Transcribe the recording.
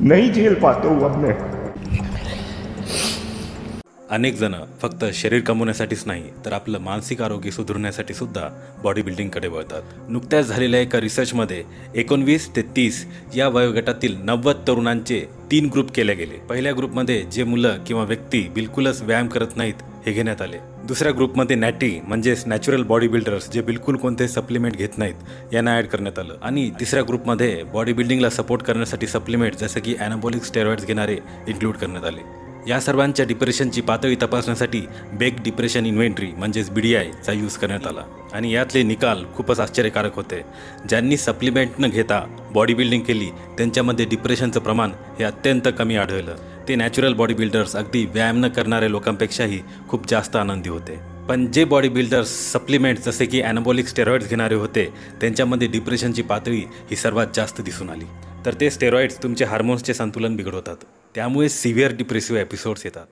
नहीं झेल पाता हूँ अब मैं। अनेक जण फक्त शरीर कमवण्यासाठीच नाही तर आपलं मानसिक आरोग्य सुधारण्यासाठी सुद्धा बॉडी बिल्डिंगकडे वळतात। नुकत्याच झालेल्या एका रिसर्चमध्ये 19 ते 30 या वयोगटातील 90 तरुणांचे 3 ग्रुप केले गेले। पहिल्या ग्रुपमध्ये जे मुलं किंवा व्यक्ती बिलकुलच व्यायाम करत नाहीत हे घेण्यात आले। दुसऱ्या ग्रुपमध्ये नॅटी म्हणजेच नॅचरल बॉडी बिल्डर्स जे बिलकुल कोणते सप्लिमेंट घेत नाहीत यांना ॲड करण्यात आलं। आणि तिसऱ्या ग्रुपमध्ये बॉडी बिल्डिंगला सपोर्ट करण्यासाठी सप्लिमेंट जसे की ॲनाबॉलिक स्टेरॉइड्स घेणारे इन्क्लूड करण्यात आले। या सर्वांच्या डिप्रेशनची पातळी तपासण्यासाठी बेक डिप्रेशन इन्व्हेंटरी म्हणजेच BDI चा यूज करण्यात आला आणि यातले निकाल खूपच आश्चर्यकारक होते। ज्यांनी सप्लिमेंट न घेता बॉडी बिल्डिंग केली त्यांच्यामध्ये डिप्रेशनचं प्रमाण हे अत्यंत कमी आढळलं। ते नॅचरल बॉडी बिल्डर्स अगदी व्यायाम न करणाऱ्या लोकांपेक्षाही खूप जास्त आनंदी होते। पण जे बॉडी बिल्डर्स सप्लिमेंट जसे की ॲनाबॉलिक स्टेरॉइड्स घेणारे होते त्यांच्यामध्ये डिप्रेशनची पातळी ही सर्वात जास्त दिसून आली। तर ते स्टेरॉइड्स तुमचे हार्मोन्सचे संतुलन बिघडवतात, त्यामुळे सिव्हिअर डिप्रेसिव्ह एपिसोड्स येतात।